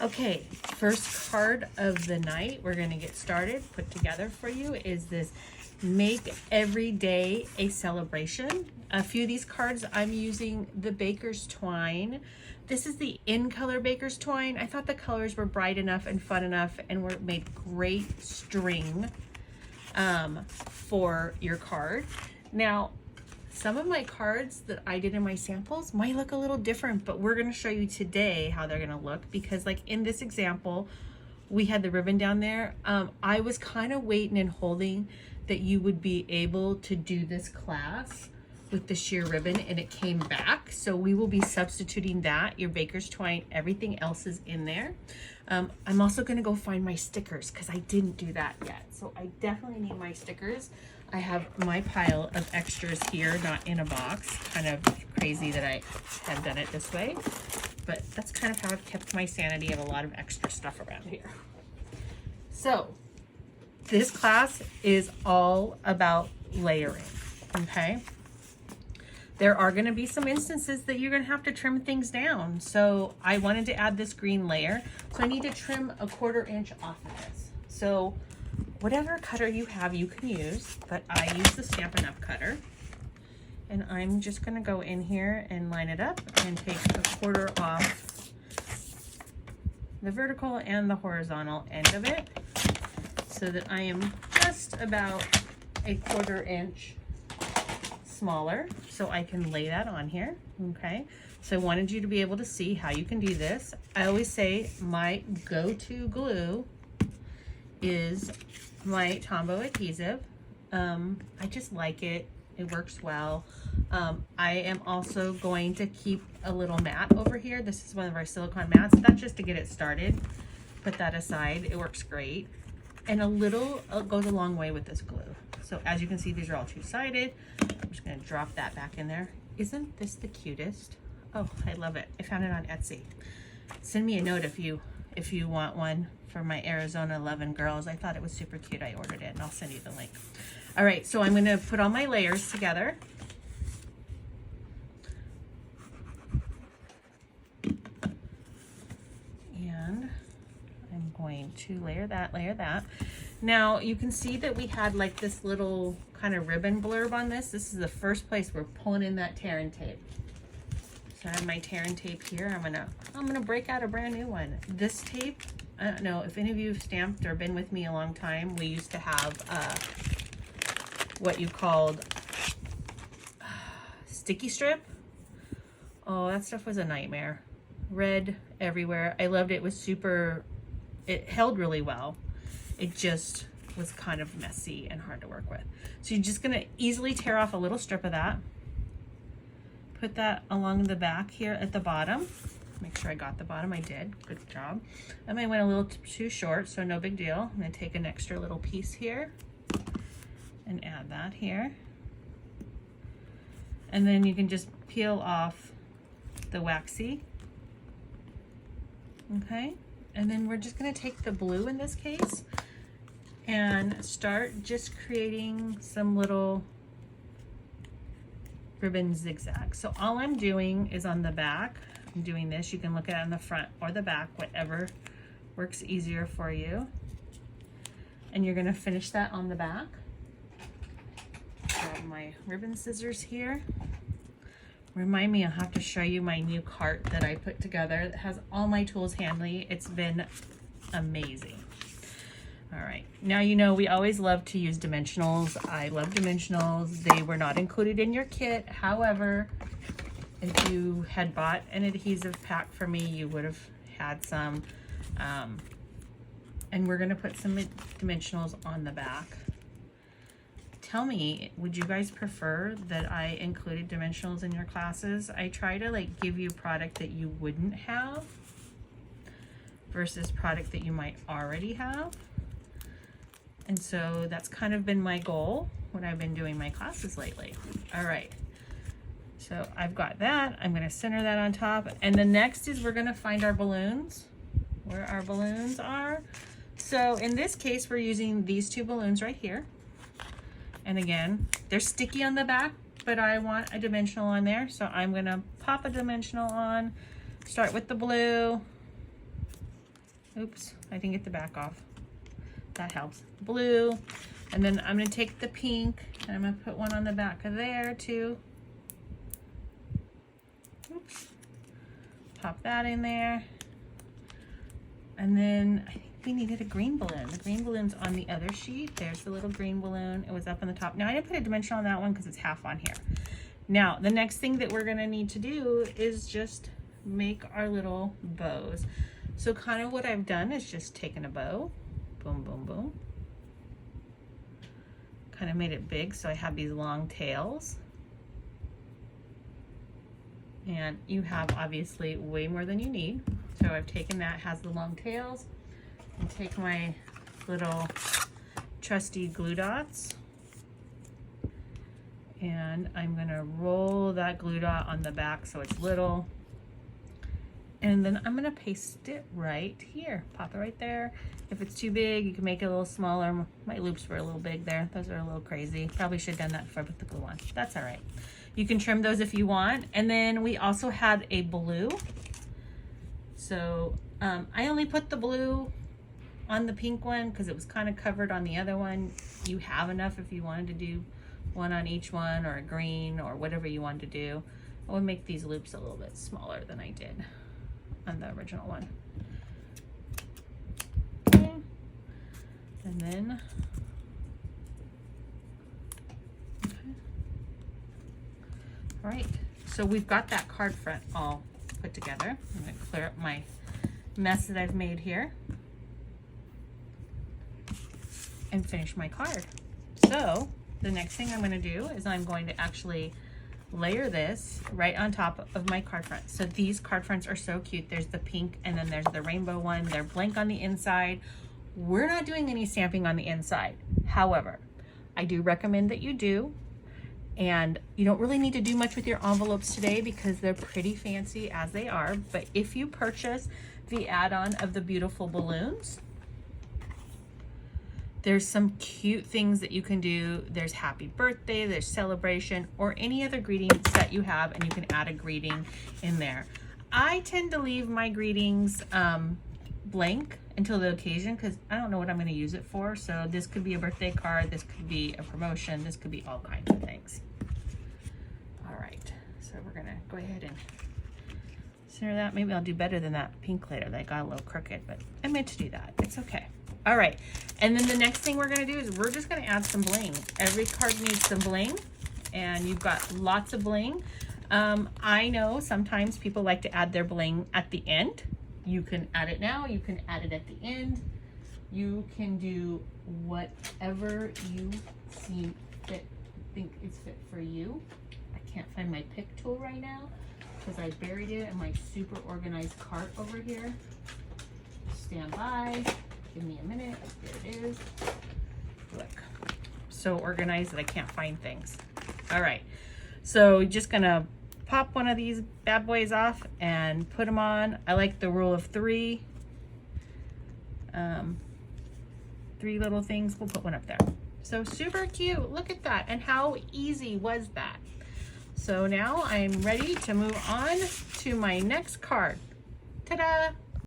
Okay, first card of the night we're gonna get started, put together for you is this Make Every Day a Celebration. A few of these cards I'm using the Baker's Twine. This is the In Color Baker's Twine. I thought the colors were bright enough and fun enough and were made great string for your card. Now, some of my cards that I did in my samples might look a little different, but we're gonna show you today how they're gonna look because like in this example, we had the ribbon down there. I was kind of waiting and holding that you would be able to do this class with the sheer ribbon and it came back. So we will be substituting that, your Baker's Twine, everything else is in there. I'm also gonna go find my stickers because I didn't do that yet. So I definitely need my stickers. I have my pile of extras here, not in a box. Kind of crazy that I have done it this way, but that's kind of how I've kept my sanity of a lot of extra stuff around here. So this class is all about layering, okay? There are gonna be some instances that you're gonna have to trim things down. So I wanted to add this green layer. So I need to trim a 1/4 inch off of this. So whatever cutter you have, you can use, but I use the Stampin' Up! Cutter. And I'm just gonna go in here and line it up and take a 1/4 off the vertical and the horizontal end of it so that I am just about a 1/4 inch smaller so I can lay that on here, okay? So I wanted you to be able to see how you can do this. I always say my go-to glue is my Tombow adhesive. I just like it. It works well. I am also going to keep a little mat over here. This is one of our silicone mats. That's just to get it started. Put that aside. It works great. And a little goes a long way with this glue. So as you can see, these are all two-sided. I'm just gonna drop that back in there. Isn't this the cutest? Oh, I love it. I found it on Etsy. Send me a note if you want one for my Arizona 11 girls. I thought it was super cute. I ordered it and I'll send you the link. All right, so I'm gonna put all my layers together. And I'm going to layer that, layer that. Now you can see that we had like this little kind of ribbon blurb on this. This is the first place we're pulling in that tear and tape. So I have my tear and tape here. I'm gonna break out a brand new one. This tape, I don't know if any of you have stamped or been with me a long time. We used to have what you called sticky strip. Oh, that stuff was a nightmare. Red everywhere. I loved it. It was super, it held really well. It just was kind of messy and hard to work with. So you're just gonna easily tear off a little strip of that. Put that along the back here at the bottom. Make sure I got the bottom. I did. Good job. I might went a little too short, so no big deal. I'm gonna take an extra little piece here and add that here. And then you can just peel off the waxy. Okay. And then we're just gonna take the blue in this case and start just creating some little ribbon zigzags. So all I'm doing is on the back, I'm doing this. You can look at it on the front or the back, whatever works easier for you. And you're gonna finish that on the back. Grab my ribbon scissors here. Remind me, I'll have to show you my new cart that I put together that has all my tools handy. It's been amazing. All right, now you know we always love to use dimensionals. I love dimensionals. They were not included in your kit. However, if you had bought an adhesive pack for me, you would have had some. And we're gonna put some dimensionals on the back. Tell me, would you guys prefer that I included dimensionals in your classes? I try to like give you product that you wouldn't have versus product that you might already have. And so that's kind of been my goal when I've been doing my classes lately. All right, so I've got that. I'm gonna center that on top. And the next is we're gonna find our balloons, where our balloons are. So in this case, we're using these two balloons right here. And again, they're sticky on the back, but I want a dimensional on there. So I'm gonna pop a dimensional on, start with the blue, Oops, I didn't get the back off. That helps. Blue. And then I'm gonna take the pink and I'm gonna put one on the back of there too. Oops. Pop that in there. And then I think we needed a green balloon. The green balloon's on the other sheet. There's the little green balloon. It was up on the top. Now I didn't put a dimension on that one because it's half on here. Now the next thing that we're gonna need to do is just make our little bows. So kind of what I've done is just taken a bow, boom, boom, boom. Kind of made it big so I have these long tails. And you have obviously way more than you need. So I've taken that, has the long tails, and take my little trusty glue dots. And I'm gonna roll that glue dot on the back so it's little. And then I'm gonna paste it right here. Pop it right there. If it's too big, you can make it a little smaller. My loops were a little big there. Those are a little crazy. Probably should have done that before I put the glue on. That's all right. You can trim those if you want. And then we also had a blue. So I only put the blue on the pink one because it was kind of covered on the other one. You have enough if you wanted to do one on each one, or a green, or whatever you wanted to do. I would make these loops a little bit smaller than I did on the original one. Okay. And then all right, so we've got that card front all put together. I'm going to clear up my mess that I've made here and finish my card. So the next thing I'm going to do is I'm going to actually layer this right on top of my card front. So these card fronts are so cute. There's the pink and then there's the rainbow one. They're blank on the inside. We're not doing any stamping on the inside. However, I do recommend that you do. And you don't really need to do much with your envelopes today because they're pretty fancy as they are. But if you purchase the add-on of the beautiful balloons, there's some cute things that you can do. There's happy birthday, there's celebration, or any other greeting set you have, and you can add a greeting in there. I tend to leave my greetings blank until the occasion because I don't know what I'm going to use it for. So this could be a birthday card, this could be a promotion, this could be all kinds of things. All right, so we're going to go ahead and center that. Maybe I'll do better than that pink later. That got a little crooked, but I meant to do that. It's okay. All right, and then the next thing we're going to do is we're just going to add some bling. Every card needs some bling, and you've got lots of bling. I know sometimes people like to add their bling at the end. You can add it now, you can add it at the end. You can do whatever you see fit, think is fit for you. I can't find my pick tool right now because I buried it in my super organized cart over here. Stand by, give me a minute, there it is. Look, so organized that I can't find things. All right, so just gonna pop one of these bad boys off and put them on. I like the rule of three. 3 little things, we'll put one up there. So super cute, look at that. And how easy was that? So now I'm ready to move on to my next card. Ta-da!